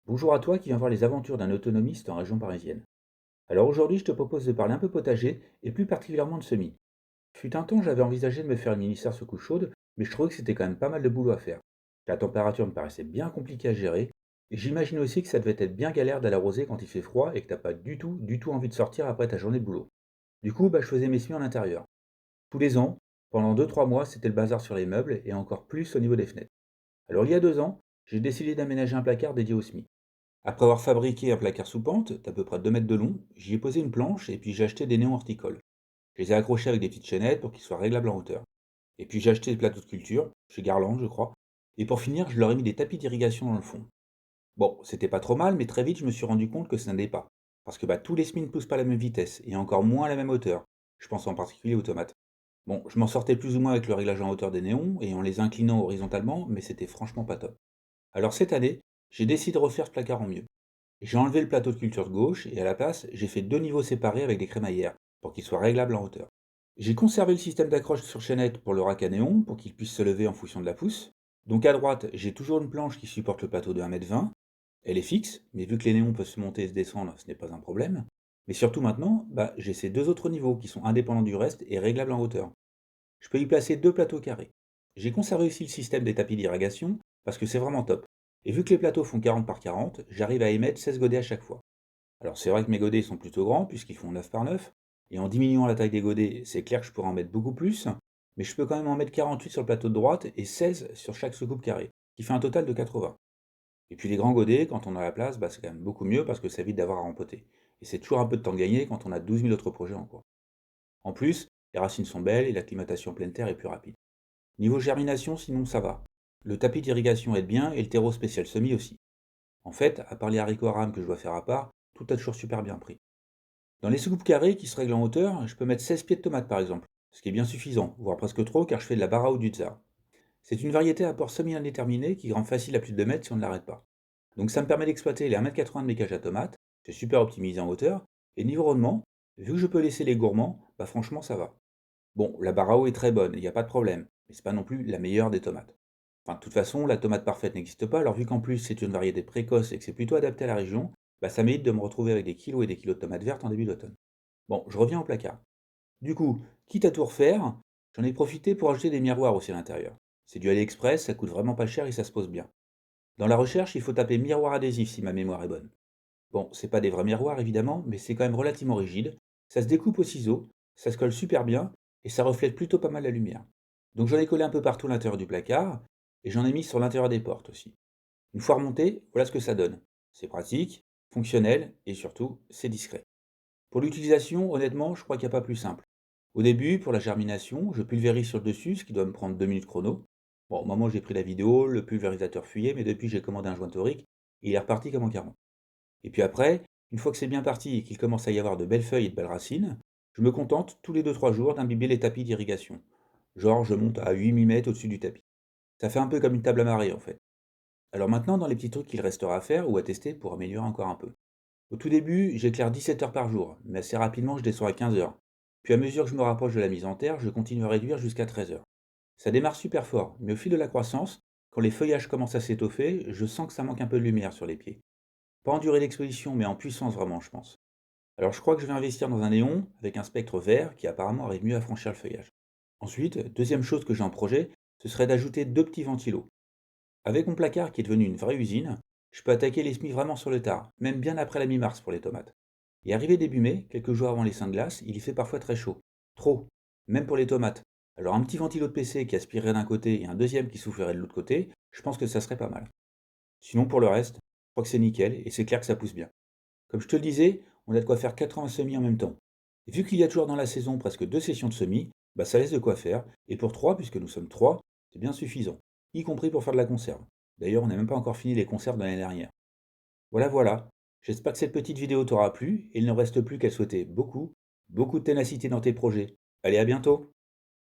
Bonjour à toi qui viens voir les aventures d'un autonomiste en région parisienne. Alors aujourd'hui, je te propose de parler un peu potager et plus particulièrement de semis. Fut un temps, j'avais envisagé de me faire une mini-serre sous couche chaude, mais je trouvais que c'était quand même pas mal de boulot à faire. La température me paraissait bien compliquée à gérer, et j'imagine aussi que ça devait être bien galère d'aller arroser quand il fait froid et que t'as pas du tout envie de sortir après ta journée de boulot. Du coup, je faisais mes semis en intérieur. Tous les ans, pendant 2 3 mois, c'était le bazar sur les meubles et encore plus au niveau des fenêtres. Alors il y a 2 ans, j'ai décidé d'aménager un placard dédié aux semis. Après avoir fabriqué un placard sous pente, d'à peu près 2 mètres de long, j'y ai posé une planche et puis j'ai acheté des néons horticoles. Je les ai accrochés avec des petites chaînettes pour qu'ils soient réglables en hauteur. Et puis j'ai acheté des plateaux de culture, chez Garland je crois. Et pour finir, je leur ai mis des tapis d'irrigation dans le fond. Bon, c'était pas trop mal, mais très vite je me suis rendu compte que ça n'allait pas. Parce que tous les semis ne poussent pas à la même vitesse, et encore moins à la même hauteur. Je pense en particulier aux tomates. Bon, je m'en sortais plus ou moins avec le réglage en hauteur des néons et en les inclinant horizontalement, mais c'était franchement pas top. Alors cette année, j'ai décidé de refaire ce placard en mieux. J'ai enlevé le plateau de culture de gauche et à la place, j'ai fait deux niveaux séparés avec des crémaillères pour qu'ils soient réglables en hauteur. J'ai conservé le système d'accroche sur chaînette pour le rack à néon pour qu'il puisse se lever en fonction de la pousse. Donc à droite, j'ai toujours une planche qui supporte le plateau de 1,20 m. Elle est fixe, mais vu que les néons peuvent se monter et se descendre, ce n'est pas un problème. Mais surtout maintenant, j'ai ces deux autres niveaux qui sont indépendants du reste et réglables en hauteur. Je peux y placer deux plateaux carrés. J'ai conservé aussi le système des tapis d'irrigation parce que c'est vraiment top. Et vu que les plateaux font 40 par 40, j'arrive à émettre 16 godets à chaque fois. Alors c'est vrai que mes godets sont plutôt grands puisqu'ils font 9 par 9, et en diminuant la taille des godets, c'est clair que je pourrais en mettre beaucoup plus, mais je peux quand même en mettre 48 sur le plateau de droite et 16 sur chaque soucoupe carrée, qui fait un total de 80. Et puis les grands godets, quand on a la place, c'est quand même beaucoup mieux parce que ça évite d'avoir à rempoter. Et c'est toujours un peu de temps gagné quand on a 12 000 autres projets en cours. En plus, les racines sont belles et l'acclimatation en pleine terre est plus rapide. Niveau germination, sinon ça va. Le tapis d'irrigation aide bien et le terreau spécial semis aussi. En fait, à part les haricots à rame que je dois faire à part, tout a toujours super bien pris. Dans les soucoupes carrées qui se règlent en hauteur, je peux mettre 16 pieds de tomates par exemple, ce qui est bien suffisant, voire presque trop car je fais de la bara ou du tsar. C'est une variété à port semi-indéterminé qui grimpe facile à plus de 2 mètres si on ne l'arrête pas. Donc ça me permet d'exploiter les 1,80 m de mes cages à tomates, c'est super optimisé en hauteur, et niveau rendement, vu que je peux laisser les gourmands, franchement ça va. Bon, la barao est très bonne, il n'y a pas de problème, mais c'est pas non plus la meilleure des tomates. Enfin, de toute façon, la tomate parfaite n'existe pas, alors vu qu'en plus c'est une variété précoce et que c'est plutôt adapté à la région, ça m'évite de me retrouver avec des kilos et des kilos de tomates vertes en début d'automne. Bon, je reviens au placard. Du coup, quitte à tout refaire, j'en ai profité pour ajouter des miroirs aussi à l'intérieur. C'est du AliExpress, ça coûte vraiment pas cher et ça se pose bien. Dans la recherche, il faut taper miroir adhésif si ma mémoire est bonne. Bon, c'est pas des vrais miroirs évidemment, mais c'est quand même relativement rigide. Ça se découpe au ciseau, ça se colle super bien et ça reflète plutôt pas mal la lumière. Donc j'en ai collé un peu partout à l'intérieur du placard et j'en ai mis sur l'intérieur des portes aussi. Une fois remonté, voilà ce que ça donne. C'est pratique, fonctionnel et surtout, c'est discret. Pour l'utilisation, honnêtement, je crois qu'il n'y a pas plus simple. Au début, pour la germination, je pulvérise sur le dessus, ce qui doit me prendre 2 minutes chrono. Bon, au moment où j'ai pris la vidéo, le pulvérisateur fuyait, mais depuis j'ai commandé un joint torique, et il est reparti comme en 40. Et puis après, une fois que c'est bien parti et qu'il commence à y avoir de belles feuilles et de belles racines, je me contente tous les 2 3 jours d'imbiber les tapis d'irrigation. Genre, je monte à 8 mm au-dessus du tapis. Ça fait un peu comme une table à marée en fait. Alors maintenant, dans les petits trucs qu'il restera à faire ou à tester pour améliorer encore un peu. Au tout début, j'éclaire 17 heures par jour, mais assez rapidement je descends à 15 heures. Puis à mesure que je me rapproche de la mise en terre, je continue à réduire jusqu'à 13 heures. Ça démarre super fort, mais au fil de la croissance, quand les feuillages commencent à s'étoffer, je sens que ça manque un peu de lumière sur les pieds. Pas en durée d'exposition, mais en puissance vraiment, je pense. Alors je crois que je vais investir dans un néon avec un spectre vert qui apparemment arrive mieux à franchir le feuillage. Ensuite, deuxième chose que j'ai en projet, ce serait d'ajouter deux petits ventilos. Avec mon placard qui est devenu une vraie usine, je peux attaquer les semis vraiment sur le tard, même bien après la mi-mars pour les tomates. Et arrivé début mai, quelques jours avant les seins de glace, il y fait parfois très chaud. Trop, même pour les tomates. Alors un petit ventilo de PC qui aspirerait d'un côté et un deuxième qui soufflerait de l'autre côté, je pense que ça serait pas mal. Sinon pour le reste, je crois que c'est nickel et c'est clair que ça pousse bien. Comme je te le disais, on a de quoi faire 80 semis en même temps. Et vu qu'il y a toujours dans la saison presque deux sessions de semis, ça laisse de quoi faire. Et pour trois, puisque nous sommes trois, c'est bien suffisant. Y compris pour faire de la conserve. D'ailleurs, on n'a même pas encore fini les conserves de l'année dernière. Voilà, voilà. J'espère que cette petite vidéo t'aura plu, et il ne reste plus qu'à souhaiter beaucoup, beaucoup de ténacité dans tes projets. Allez, à bientôt!